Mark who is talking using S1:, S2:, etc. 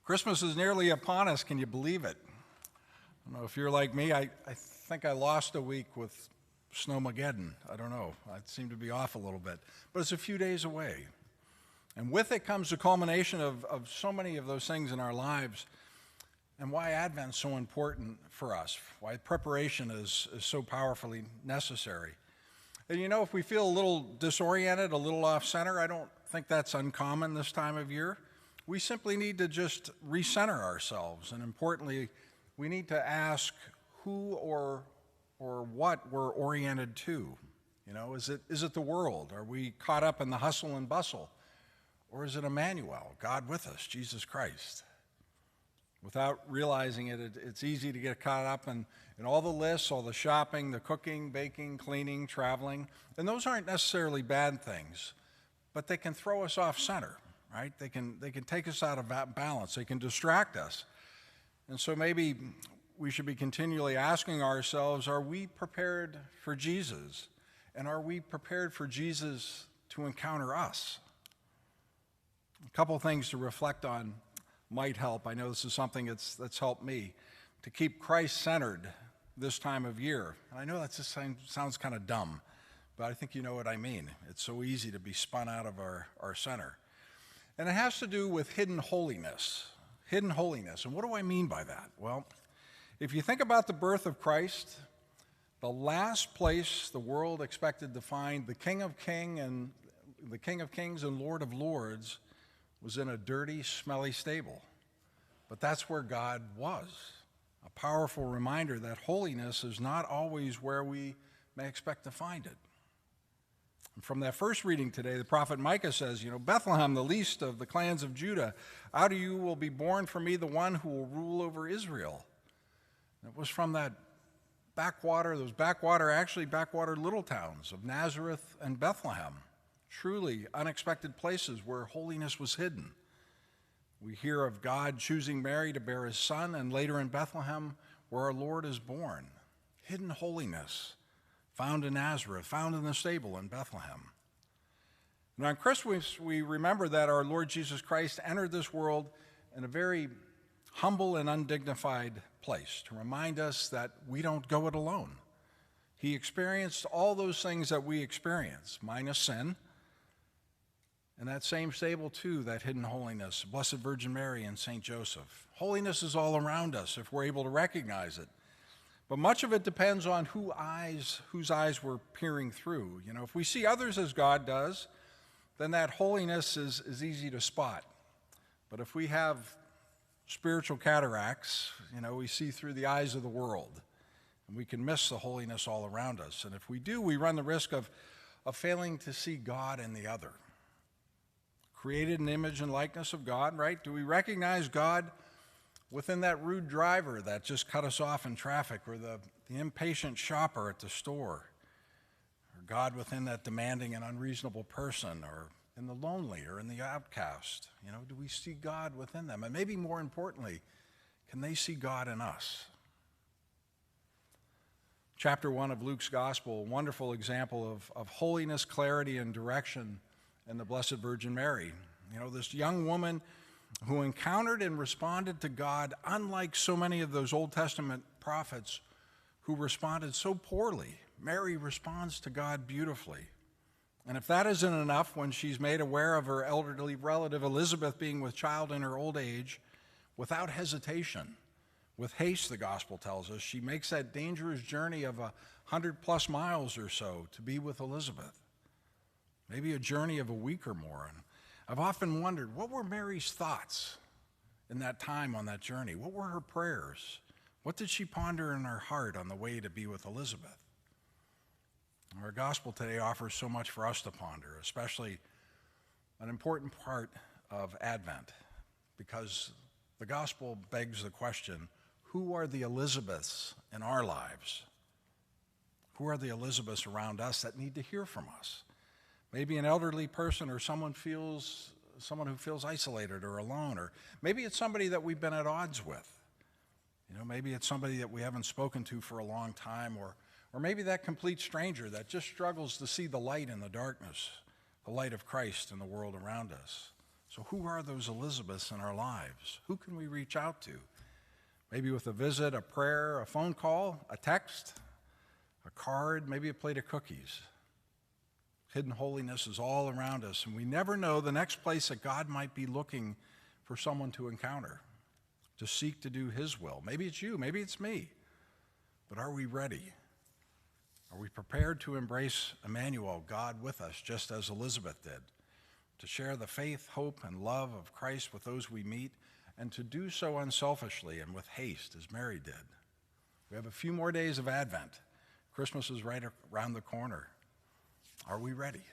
S1: Christmas is nearly upon us. Can you believe it? I don't know if you're like me. I think I lost a week with Snowmageddon. I don't know. I seem to be off a little bit. But it's a few days away. And with it comes the culmination of so many of those things in our lives, and why Advent's so important for us, why preparation is so powerfully necessary. And you know, if we feel a little disoriented, a little off center, I don't think that's uncommon this time of year. We simply need to just recenter ourselves, and importantly, we need to ask who or what we're oriented to. You know, is it the world? Are we caught up in the hustle and bustle? Or is it Emmanuel, God with us, Jesus Christ? Without realizing it, it's easy to get caught up in all the lists, all the shopping, the cooking, baking, cleaning, traveling. And those aren't necessarily bad things, but they can throw us off center, right? They can take us out of balance. They can distract us. And so maybe we should be continually asking ourselves, are we prepared for Jesus? And are we prepared for Jesus to encounter us? A couple things to reflect on might help. I know this is something that's helped me to keep Christ-centered this time of year. And I know that just sounds kind of dumb, but I think you know what I mean. It's so easy to be spun out of our center. And it has to do with hidden holiness. Hidden holiness. And what do I mean by that? Well, if you think about the birth of Christ, the last place the world expected to find the King of Kings and Lord of Lords was in a dirty, smelly stable. But that's where God was. A powerful reminder that holiness is not always where we may expect to find it. And from that first reading today, the prophet Micah says, Bethlehem, the least of the clans of Judah, out of you will be born for me the one who will rule over Israel. And it was from that backwater little towns of Nazareth and Bethlehem. Truly unexpected places where holiness was hidden. We hear of God choosing Mary to bear his son, and later in Bethlehem, where our Lord is born. Hidden holiness found in Nazareth, found in the stable in Bethlehem. And on Christmas, we remember that our Lord Jesus Christ entered this world in a very humble and undignified place to remind us that we don't go it alone. He experienced all those things that we experience, minus sin. And that same stable, too, that hidden holiness, Blessed Virgin Mary and St. Joseph. Holiness is all around us if we're able to recognize it. But much of it depends on whose eyes we're peering through. If we see others as God does, then that holiness is easy to spot. But if we have spiritual cataracts, we see through the eyes of the world, and we can miss the holiness all around us. And if we do, we run the risk of failing to see God in the other. Created in image and likeness of God, right? Do we recognize God within that rude driver that just cut us off in traffic, or the impatient shopper at the store, or God within that demanding and unreasonable person, or in the lonely or in the outcast? Do we see God within them? And maybe more importantly, can they see God in us? Chapter 1 of Luke's Gospel, a wonderful example of holiness, clarity, and direction in the Blessed Virgin Mary. This young woman who encountered and responded to God, unlike so many of those Old Testament prophets who responded so poorly. Mary responds to God beautifully. And if that isn't enough, when she's made aware of her elderly relative Elizabeth being with child in her old age, without hesitation, with haste, the gospel tells us, she makes that dangerous journey of 100+ miles or so to be with Elizabeth. Maybe a journey of a week or more. And I've often wondered, what were Mary's thoughts in that time on that journey? What were her prayers? What did she ponder in her heart on the way to be with Elizabeth? Our gospel today offers so much for us to ponder, especially an important part of Advent, because the gospel begs the question, who are the Elizabeths in our lives? Who are the Elizabeths around us that need to hear from us? Maybe an elderly person, or someone who feels isolated or alone, or maybe it's somebody that we've been at odds with. Maybe it's somebody that we haven't spoken to for a long time, or maybe that complete stranger that just struggles to see the light in the darkness, the light of Christ in the world around us. So who are those Elizabeths in our lives? Who can we reach out to? Maybe with a visit, a prayer, a phone call, a text, a card, maybe a plate of cookies. Hidden holiness is all around us, and we never know the next place that God might be looking for someone to encounter, to seek to do his will. Maybe it's you, maybe it's me. But are we ready? Are we prepared to embrace Emmanuel, God with us, just as Elizabeth did? To share the faith, hope, and love of Christ with those we meet, and to do so unselfishly and with haste, as Mary did. We have a few more days of Advent. Christmas is right around the corner. Are we ready?